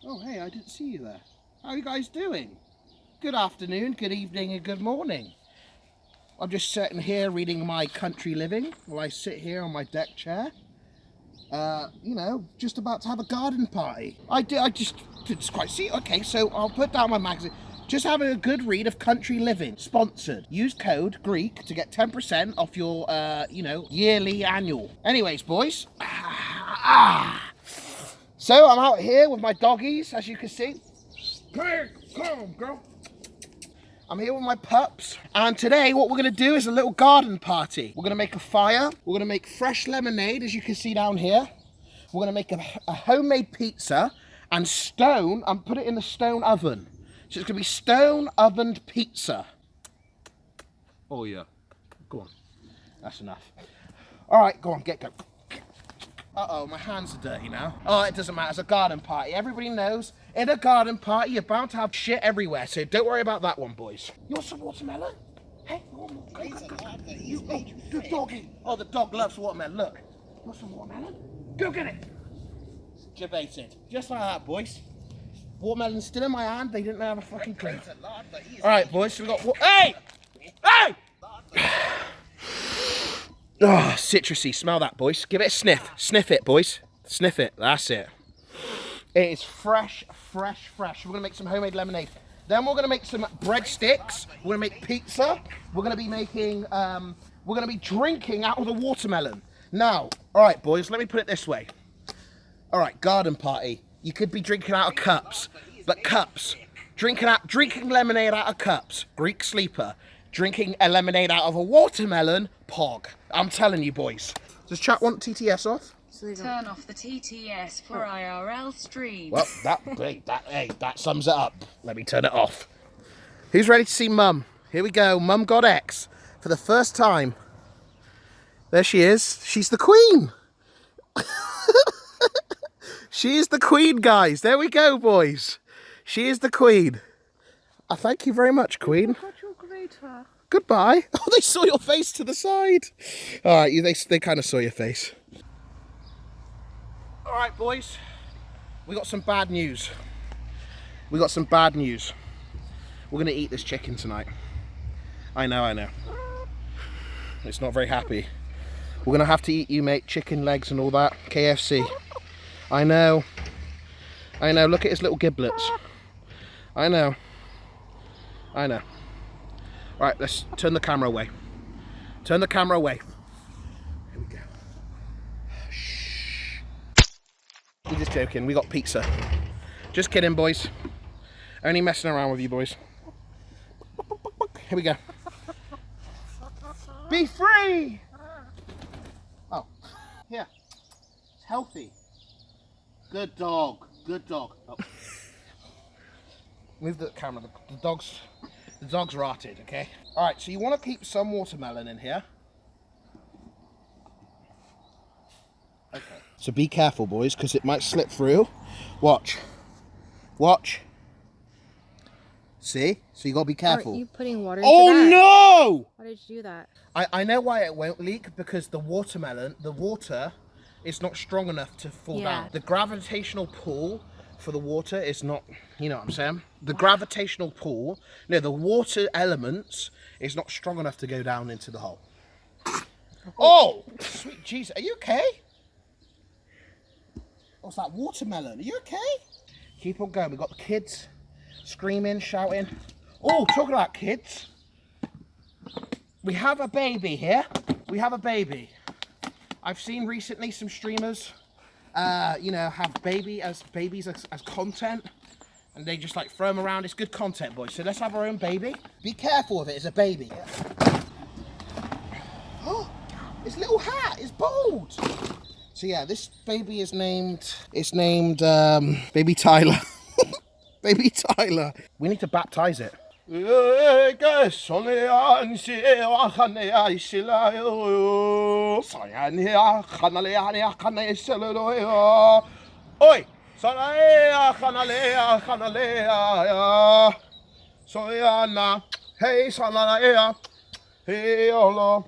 Oh, hey, I didn't see you there. How are you guys doing? Good afternoon, good evening, and good morning. I'm just sitting here reading my country living while I sit here on my deck chair. You know, just about to have a garden party. I just didn't quite see it. Okay, so I'll put down my magazine. Just having a good read of Country Living, sponsored. Use code GREEK to get 10% off your, you know, yearly annual. Anyways, boys. So I'm out here with my doggies, as you can see. Hey, come on, girl. I'm here with my pups, and today what we're going to do is a little garden party. We're going to make a fire, we're going to make fresh lemonade, as you can see down here. We're going to make a homemade pizza and put it in the stone oven. So it's going to be stone ovened pizza. Oh yeah, go on. That's enough. All right, go on, go. Uh-oh, my hands are dirty now. Oh, it doesn't matter, it's a garden party. Everybody knows, in a garden party, you're bound to have shit everywhere, so don't worry about that one, boys. You want some watermelon? Hey, go. The doggy. Oh, the dog loves watermelon, look. You want some watermelon? Go get it. Debated. Just like that, boys. Watermelon's still in my hand, they didn't have a fucking clue. All right, boys, so we got... Hey! Hey! Oh, citrusy. Smell that, boys. Give it a sniff. Sniff it, boys. Sniff it. That's it. It is fresh. We're going to make some homemade lemonade. Then we're going to make some breadsticks. We're going to make pizza. We're going to be making, we're going to be drinking out of the watermelon. Now, all right, boys, let me put it this way. All right, garden party. You could be drinking out of cups, but cups. Drinking lemonade out of cups. Greek sleeper. Drinking a lemonade out of a watermelon, pog. I'm telling you, boys. Does chat want TTS off? Turn off the TTS for IRL stream. Well, that sums it up. Let me turn it off. Who's ready to see Mum? Here we go, Mum God X. For the first time. There she is. She's the Queen. She is the Queen, guys. There we go, boys. She is the Queen. Thank you very much, Queen. Goodbye. Oh, they saw your face to the side. All right, they kind of saw your face. All right, boys. We got some bad news. We're going to eat this chicken tonight. I know. It's not very happy. We're going to have to eat you, mate. Chicken legs and all that. KFC. I know. Look at his little giblets. I know. Right, let's turn the camera away. Here we go. Shh. I'm just joking, we got pizza. Just kidding, boys. Only messing around with you, boys. Here we go. Be free! Oh, here. It's healthy. Good dog. Oh. Move the camera, the dog's rotted, okay? All right, so you want to keep some watermelon in here. Okay. So be careful, boys, because it might slip through. Watch. See? So you got to be careful. Aren't you putting water into that? Oh, no! Why did you do that? I know why it won't leak, because the water is not strong enough to fall down. The gravitational pull for the water is not, you know what I'm saying? The gravitational pull, no, the water elements is not strong enough to go down into the hole. Oh, sweet Jesus, are you okay? What's that, watermelon? Are you okay? Keep on going, we've got the kids screaming, shouting. Oh, talking about kids. We have a baby here. I've seen recently some streamers you know, have babies as content, and they just like throw them around. It's good content, boys. So let's have our own baby. Be careful of it. It's a baby. Oh, his little hat is bald. So yeah, this baby is named. It's named Baby Tyler. Baby Tyler. We need to baptize it. Oi! Soyana, hey, Sanalea, hey, Olo,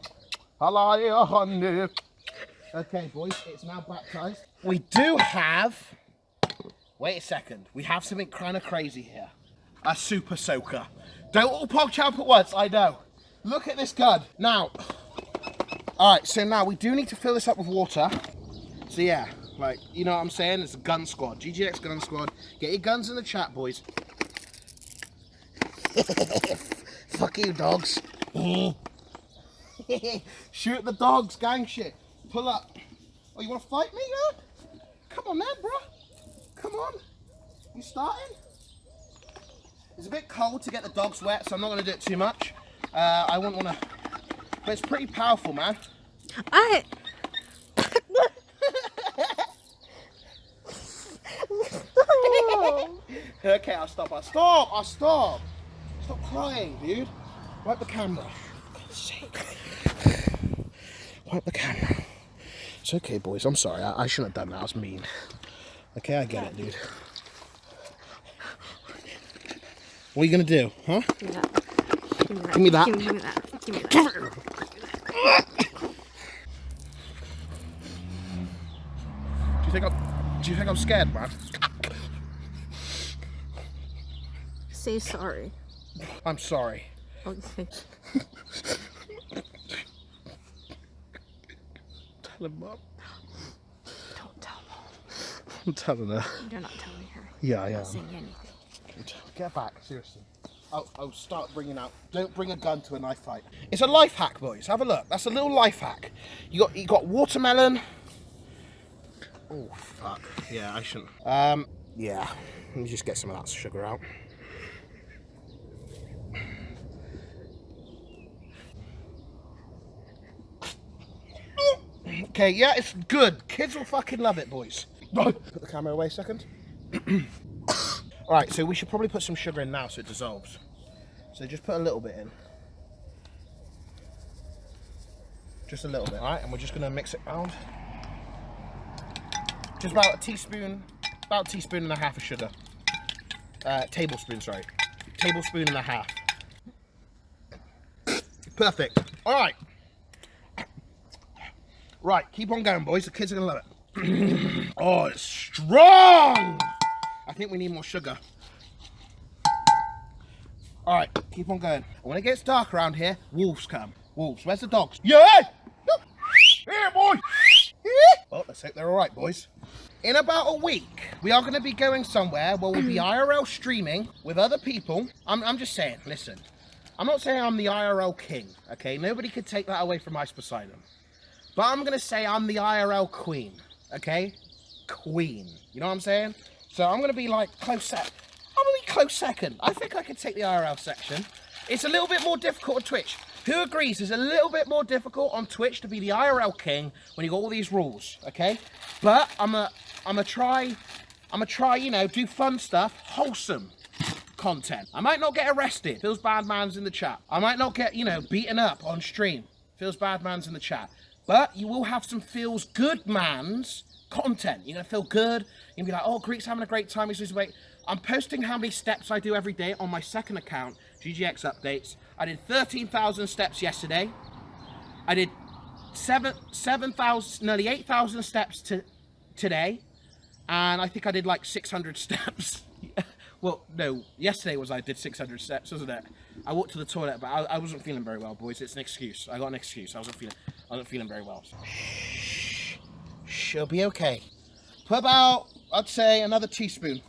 Okay, boys, it's now baptized. We do have Wait a second. We have something kind of crazy here. A super soaker. Don't all pog champ at once, I know. Look at this gun. Now, alright, so now we do need to fill this up with water. So yeah, like, you know what I'm saying? It's a gun squad. GGX gun squad. Get your guns in the chat, boys. Fuck you, dogs. Shoot the dogs, gang shit. Pull up. Oh, you want to fight me, huh? Come on, man, bro. Come on. You starting? It's a bit cold to get the dogs wet, so I'm not going to do it too much. I wouldn't want to... But it's pretty powerful, man. Okay, I'll stop. I'll stop. Stop crying, dude. Wipe the camera. For God's sake. Wipe the camera. It's okay, boys. I'm sorry. I shouldn't have done that. I was mean. Okay, I get it, dude. What are you going to do, huh? Give me that. Give me that. Give me that. Do you think I'm scared, man? Say sorry. I'm sorry. Okay. Tell him, Mum. Don't tell Mom. I'm telling her. You're not telling her. Yeah, I am. I'm not saying anything. Get back, seriously. I'll start bringing out. Don't bring a gun to a knife fight. It's a life hack, boys. Have a look. That's a little life hack. You got watermelon. Oh fuck. Yeah, I shouldn't. Yeah. Let me just get some of that sugar out. Okay, yeah, it's good. Kids will fucking love it, boys. Put the camera away a second. Alright, so we should probably put some sugar in now so it dissolves. So just put a little bit in. Just a little bit, alright? And we're just going to mix it round. Just about a teaspoon and a half of sugar. Tablespoon, sorry. Tablespoon and a half. Perfect. Alright. Right, keep on going, boys. The kids are going to love it. Oh, it's strong! I think we need more sugar. Alright, keep on going. And when it gets dark around here, wolves come. Wolves, where's the dogs? Yeah! Here, boy! Well, let's hope they're alright, boys. In about a week, we are going to be going somewhere where we'll be IRL streaming with other people. I'm just saying, listen. I'm not saying I'm the IRL king, okay? Nobody could take that away from Ice Poseidon. But I'm going to say I'm the IRL queen, okay? Queen. You know what I'm saying? So I'm going to be like close second. I'm going to be close second. I think I could take the IRL section. It's a little bit more difficult on Twitch. Who agrees it's a little bit more difficult on Twitch to be the IRL king when you got all these rules, okay? But I'm gonna try, you know, do fun stuff, wholesome content. I might not get arrested. Feels bad man's in the chat. I might not get, you know, beaten up on stream. Feels bad man's in the chat. But you will have some feels good man's content. You're going to feel good. You're going to be like, oh, Greek's having a great time. He's losing weight. I'm posting how many steps I do every day on my second account, GGX Updates. I did 13,000 steps yesterday. I did 7,000, nearly 8,000 steps today. And I think I did like 600 steps. Well, no, yesterday I did 600 steps, wasn't it? I walked to the toilet, but I wasn't feeling very well, boys. It's an excuse. I got an excuse. I wasn't feeling very well. So. Shh. She'll be okay. Put about, I'd say, another teaspoon.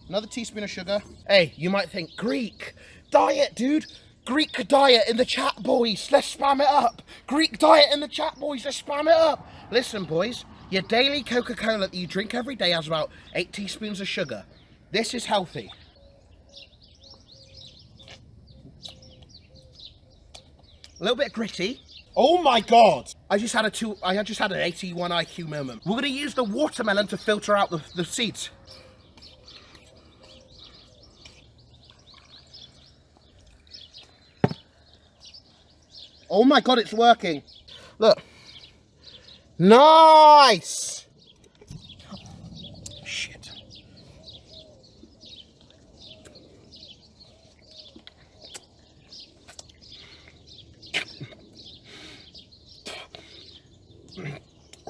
Another teaspoon of sugar. Hey, you might think, Greek, diet, dude. Greek diet in the chat, boys. Let's spam it up. Greek diet in the chat, boys. Let's spam it up. Listen, boys, your daily Coca-Cola that you drink every day has about 8 teaspoons of sugar. This is healthy. A little bit gritty. Oh my God! I just had an 81 IQ moment. We're gonna use the watermelon to filter out the seeds. Oh my God, it's working. Look. Nice! Shit.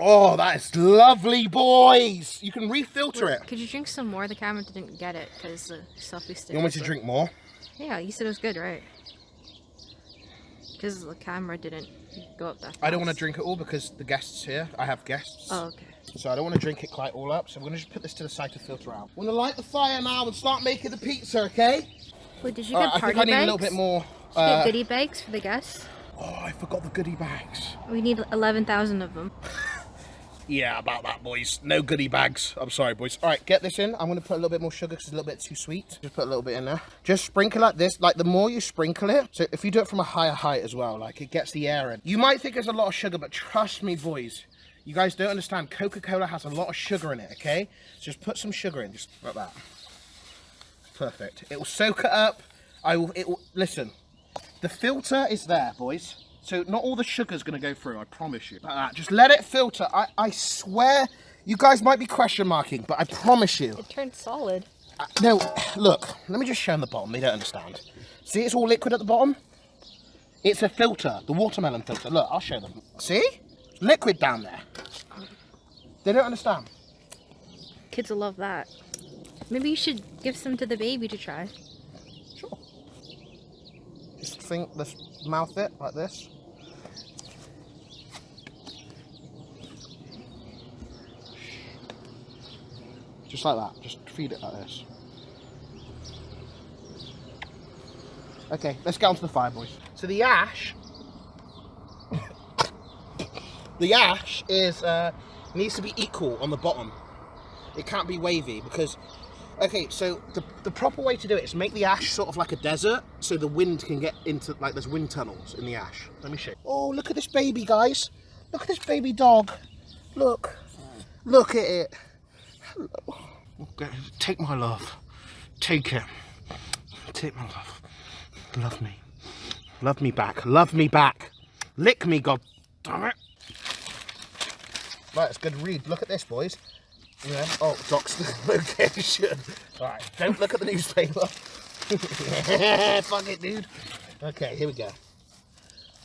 Oh, that is lovely, boys. You can refilter it. Could you drink some more? The camera didn't get it because the selfie stick. You want me to drink more? Yeah, you said it was good, right? Because the camera didn't go up that fast. I don't want to drink it all because the guests here. I have guests. Oh, okay. So I don't want to drink it quite all up. So we're going to just put this to the side to filter out. We're going to light the fire now and start making the pizza, okay? Wait, did you All get right, party I think I need bags? a little bit more. Did you get goodie bags for the guests? Oh, I forgot the goodie bags. We need 11,000 of them. Yeah, about that, boys. No goodie bags. I'm sorry, boys. All right, get this in. I'm going to put a little bit more sugar because it's a little bit too sweet. Just put a little bit in there. Just sprinkle like this. Like, the more you sprinkle it, so if you do it from a higher height as well, like, it gets the air in. You might think there's a lot of sugar, but trust me, boys. You guys don't understand. Coca-Cola has a lot of sugar in it, okay? So just put some sugar in, just like that. Perfect. It will soak it up. Listen, the filter is there, boys. So not all the sugar's going to go through, I promise you. Like that. Just let it filter. I swear, you guys might be question marking, but I promise you. It turned solid. No, look, let me just show them the bottom. They don't understand. See, it's all liquid at the bottom? It's a filter, the watermelon filter. Look, I'll show them. See? Liquid down there. They don't understand. Kids will love that. Maybe you should give some to the baby to try. Sure. Just mouth it like this. Just like that. Just feed it like this. Okay, let's get onto the fire, boys. So the ash, needs to be equal on the bottom. It can't be wavy because, okay, so the proper way to do it is make the ash sort of like a desert so the wind can get into, like, there's wind tunnels in the ash. Let me show you. Oh, look at this baby, guys. Look at this baby dog. Look. Look at it. Hello. Okay, take my love. Take it. Take my love. Love me. Love me back. Love me back. Lick me, god damn it. Right, it's good read. Look at this, boys. Yeah. Oh, doc's location. Alright, don't look at the newspaper. Fuck it, dude. Okay, here we go.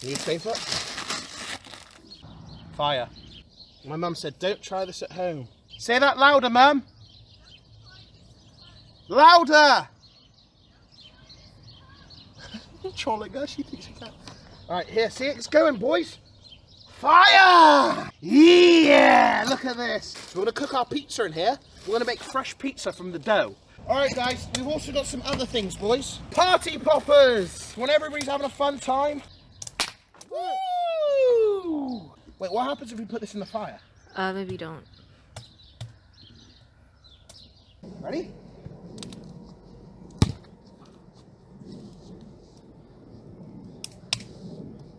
Newspaper. Fire. My mum said, don't try this at home. Say that louder, Mum. Louder! Trolling her, she thinks she can. Alright, here, see it? It's going, boys. Fire! Yeah! Look at this. So we're going to cook our pizza in here. We're going to make fresh pizza from the dough. Alright, guys, we've also got some other things, boys. Party poppers! When everybody's having a fun time. Woo! Wait, what happens if we put this in the fire? Maybe don't. Ready?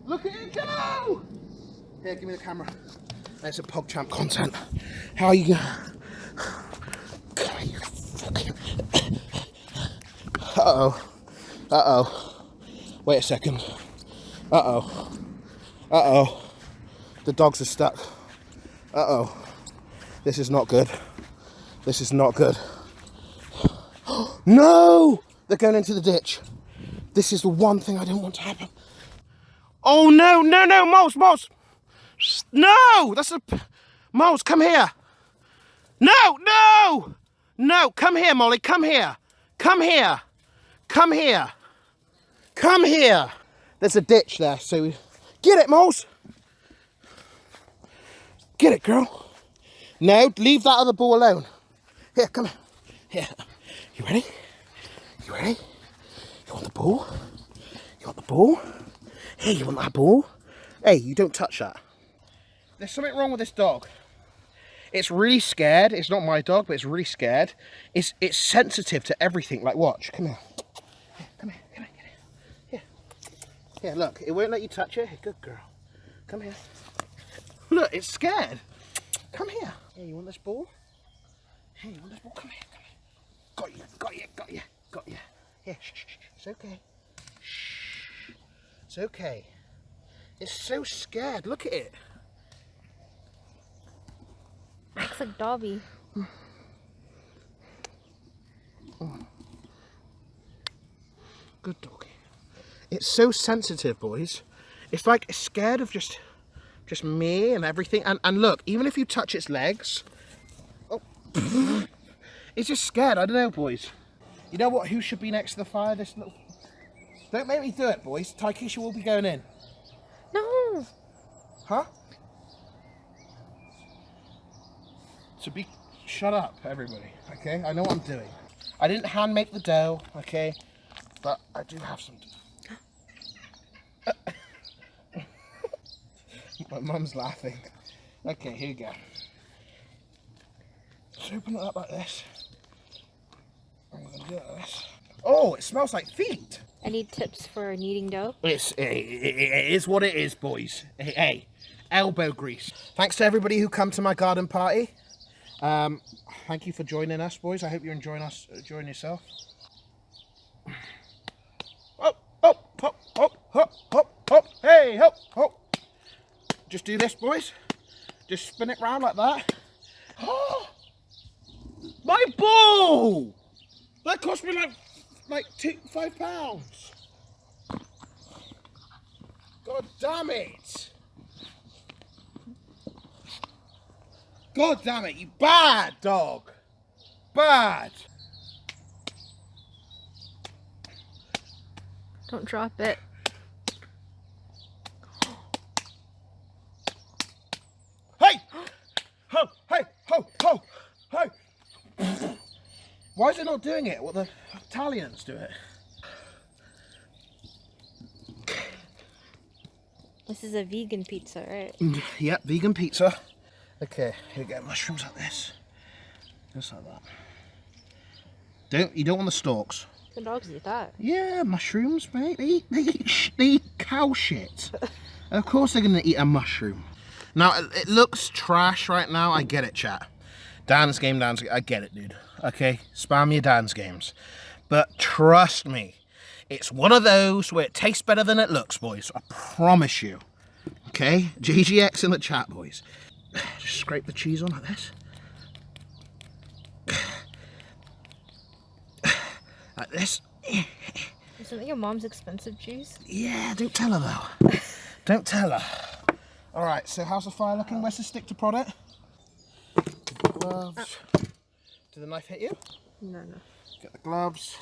Look at it go! Here, give me the camera. There's some PogChamp content. How are you Uh-oh. Uh-oh. Wait a second. Uh-oh. Uh-oh. The dogs are stuck. Uh-oh. This is not good. This is not good. No! They're going into the ditch. This is the one thing I don't want to happen. Oh, no, no, no, Mouse, Mouse. No, that's a... Mouse, come here. No, no. No, come here, Molly, come here. Come here. Come here. Come here. There's a ditch there, so... Get it, Mouse. Get it, girl. No, leave that other ball alone. Here, come here. Here. You ready? You ready? You want the ball? You want the ball? Hey, you want that ball? Hey, you don't touch that. There's something wrong with this dog. It's really scared. It's not my dog, but it's really scared. It's sensitive to everything. Like, watch. Come here. Here, come here. Come here. Here. Here, look. It won't let you touch it. Good girl. Come here. Look, it's scared. Come here. Hey, you want this ball? Hey, you want this ball? Come here. Come here. Got you. Got you. Got you. Got you. Here. Shh, shh, shh. It's okay. Shh. It's okay. It's so scared. Look at it. Looks like Dobby. Good doggy. It's so sensitive, boys. It's like it's scared of just Just me and everything. And look, even if you touch its legs, oh, it's just scared. I don't know, boys. You know what? Who should be next to the fire? This little. Don't make me do it, boys. Taikisha will be going in. No. Huh? So shut up, everybody. Okay, I know what I'm doing. I didn't hand make the dough. Okay, but I do have some. My mum's laughing. Okay, here you go. Just open it up like this. I'm gonna do it like this. Oh, it smells like feet. Any tips for kneading dough? It is what it is, boys. Hey, elbow grease. Thanks to everybody who come to my garden party. Thank you for joining us, boys. I hope you're enjoying yourself. Hop, hop, hop, hop, hop, hop, hop. Hey, hop, hop. Just do this, boys. Just spin it round like that. Oh, my ball! That cost me like £5. God damn it! God damn it, you bad dog! Bad! Don't drop it. Hey! Ho! Hey! Ho! Ho! Hey! Why is it not doing it? Well, the Italians do it. This is a vegan pizza, right? Yep, vegan pizza. Okay, here we go. Mushrooms like this. Just like that. You don't want the stalks. The dogs eat that. Yeah, mushrooms, mate. They eat cow shit. Of course they're gonna eat a mushroom. Now it looks trash right now. I get it, chat. Dan's game. I get it, dude. Okay, spam your Dan's games. But trust me, it's one of those where it tastes better than it looks, boys. I promise you. Okay, GGX in the chat, boys. Just scrape the cheese on like this. Like this. Isn't that your mom's expensive cheese? Yeah, don't tell her though. Don't tell her. All right, so how's the fire looking? Where's the stick to prod it? Gloves. Did the knife hit you? No. Get the gloves.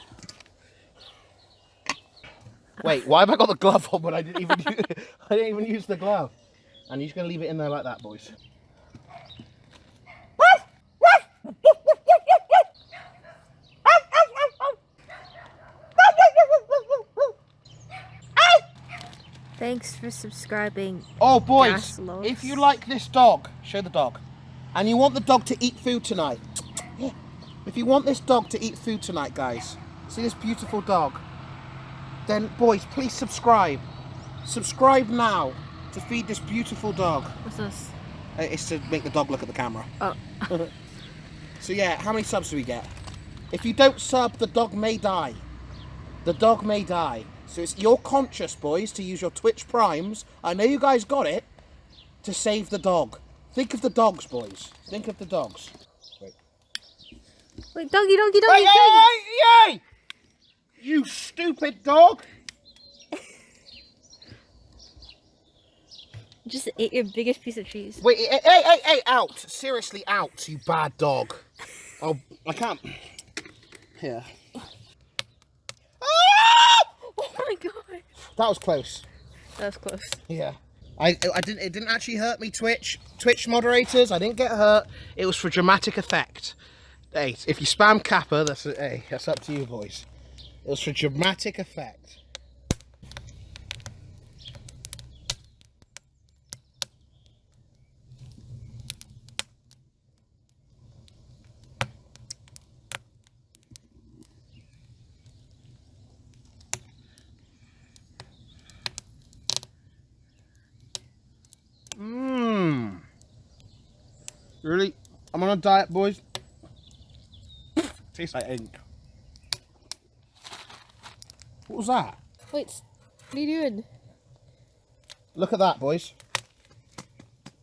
Wait, why have I got the glove on when I didn't even use the glove? And you're just gonna leave it in there like that, boys. Thanks for subscribing. Oh, boys, Gaslos. if you like this dog, show the dog. And you want the dog to eat food tonight. Yeah. If you want this dog to eat food tonight, guys, see this beautiful dog, then, boys, please subscribe. Subscribe now to feed this beautiful dog. What's this? It's to make the dog look at the camera. Oh. So, yeah, how many subs do we get? If you don't sub, the dog may die. The dog may die. So it's your conscience, boys, to use your Twitch Primes. I know you guys got it. To save the dog. Think of the dogs, boys. Think of the dogs. Wait, doggy. Hey! You stupid dog! Just ate your biggest piece of cheese. Wait, hey, out. Seriously, out, you bad dog. Oh, I can't. Here. Oh my god. That was close. That was close. Yeah. It didn't actually hurt me, Twitch moderators. I didn't get hurt. It was for dramatic effect. Hey, if you spam Kappa, that's up to you, boys. It was for dramatic effect. Really? I'm on a diet, boys. Tastes like ink. What was that? Wait, what are you doing? Look at that, boys.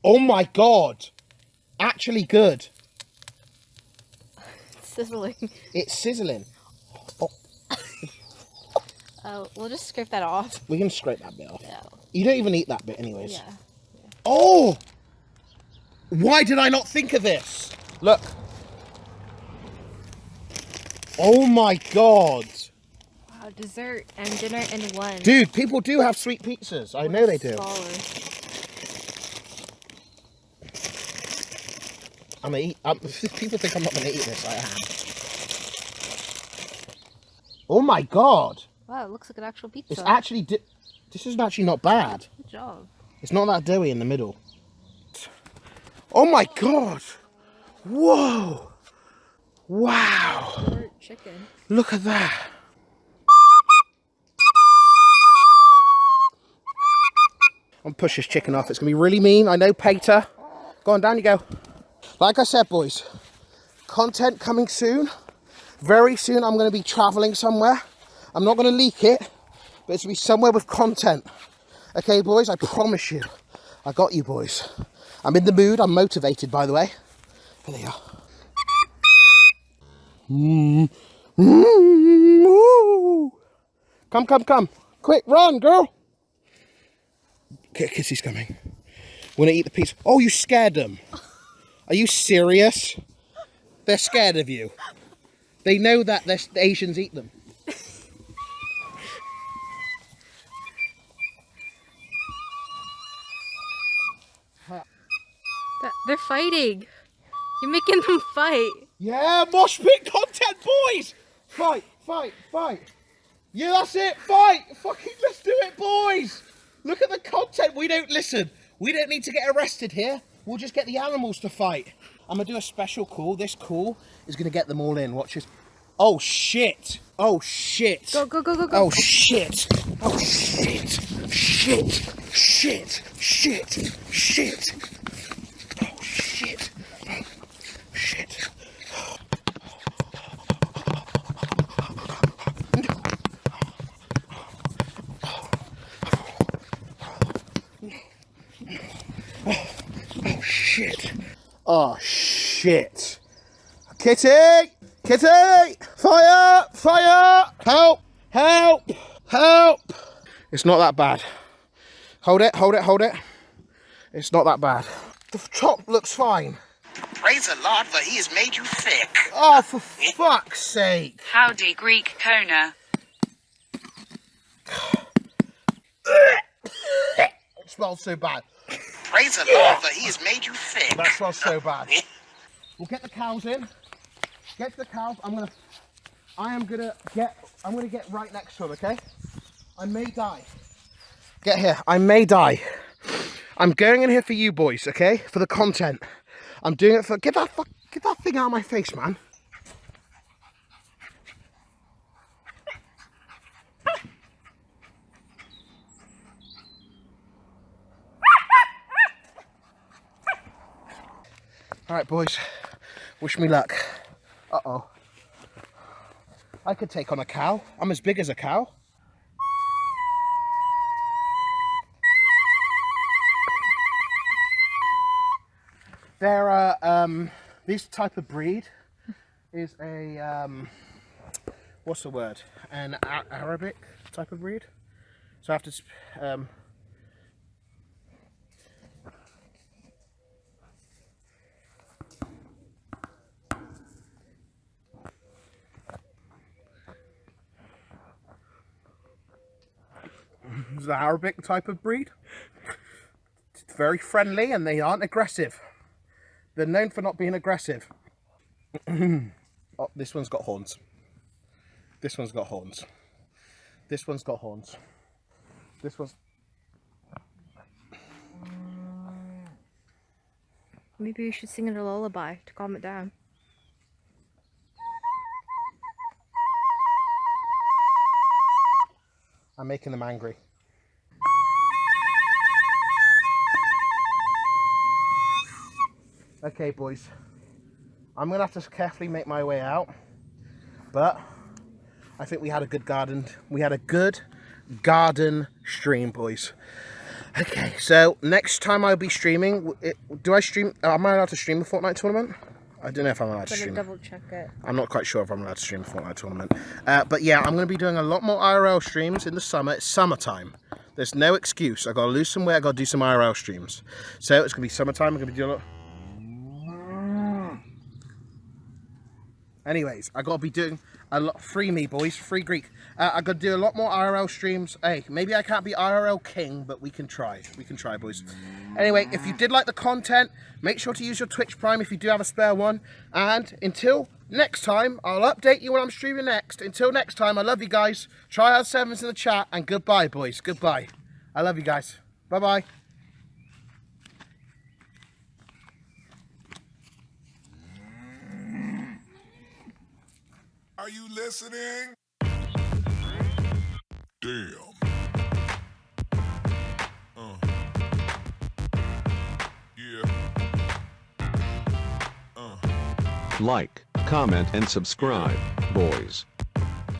Oh my god. Actually good. It's sizzling. It's sizzling. We'll just scrape that off. We can scrape that bit off. Yeah. You don't even eat that bit anyways. Yeah. Oh! Why did I not think of this? Look. Oh my God. Wow, dessert and dinner in one. Dude, people do have sweet pizzas. I know they do. I'm gonna eat. People think I'm not gonna eat this. I am. Oh my God. Wow, it looks like an actual pizza. It's actually. This is actually not bad. Good job. It's not that doughy in the middle. Oh my God. Whoa. Wow. Dessert chicken. Look at that. I'm gonna push this chicken off. It's gonna be really mean. I know, Pater. Go on, down you go. Like I said, boys, content coming soon. Very soon I'm gonna be traveling somewhere. I'm not gonna leak it, but it's gonna be somewhere with content. Okay, boys, I promise you. I got you, boys. I'm in the mood. I'm motivated, by the way. Here they are. Come, come, come. Quick, run, girl. Kissy's coming. We're gonna eat the pizza. Oh, you scared them. Are you serious? They're scared of you. They know that the Asians eat them. They're fighting. You're making them fight. Yeah, mosh pit content, boys! Fight, fight, fight. Yeah, that's it, fight! Fucking let's do it, boys! Look at the content. We don't listen. We don't need to get arrested here. We'll just get the animals to fight. I'm gonna do a special call. This call is gonna get them all in. Watch this. Oh shit! Oh shit! Go, go, go, go, go. Oh shit! Oh shit! Shit! Shit! Shit! Shit! Oh shit! Shit! Oh shit! Oh shit! Kitty! Kitty! Fire! Fire! Help! Help! Help! It's not that bad. Hold it, hold it, hold it. It's not that bad. The top looks fine. Praise the Lord, for he has made you thick. Oh, for fuck's sake. Howdy, Greek Kona. It smells so bad. Praise the Lord, for he has made you thick. That smells so bad. We'll get the cows in. Get to the cows. I'm gonna get right next to them, okay? I may die. Get here. I may die. I'm going in here for you boys, okay? For the content. I'm doing it for. Get that thing out of my face, man. All right, boys. Wish me luck. Uh-oh. I could take on a cow. I'm as big as a cow. They're this type of breed is a what's the word? An Arabic type of breed. So I have to the Arabic type of breed. It's very friendly and they aren't aggressive. They're known for not being aggressive. Oh, this one's got horns. This one's got horns. This one's got horns. This one's... Maybe you should sing it a lullaby to calm it down. I'm making them angry. Okay, boys. I'm gonna have to carefully make my way out, but I think we had a good garden. We had a good garden stream, boys. Okay, so next time I'll be streaming. Do I stream? Am I allowed to stream a Fortnite tournament? I don't know if I'm allowed to stream. Double check it. I'm not quite sure if I'm allowed to stream a Fortnite tournament. But yeah, I'm going to be doing a lot more IRL streams in the summer. It's summertime. There's no excuse. I gotta lose some weight. I gotta do some IRL streams. So it's gonna be summertime. I'm gonna be doing a lot. Anyways, I gotta be doing a lot. Free me, boys. Free Greek. I gotta do a lot more IRL streams. Hey, maybe I can't be IRL king, but we can try. We can try, boys. Anyway, if you did like the content, make sure to use your Twitch Prime if you do have a spare one. And until next time, I'll update you when I'm streaming next. Until next time, I love you guys. Try out 7s in the chat, and goodbye, boys. Goodbye. I love you guys. Bye-bye. Are you listening? Damn. Yeah. Like, comment, and subscribe, boys.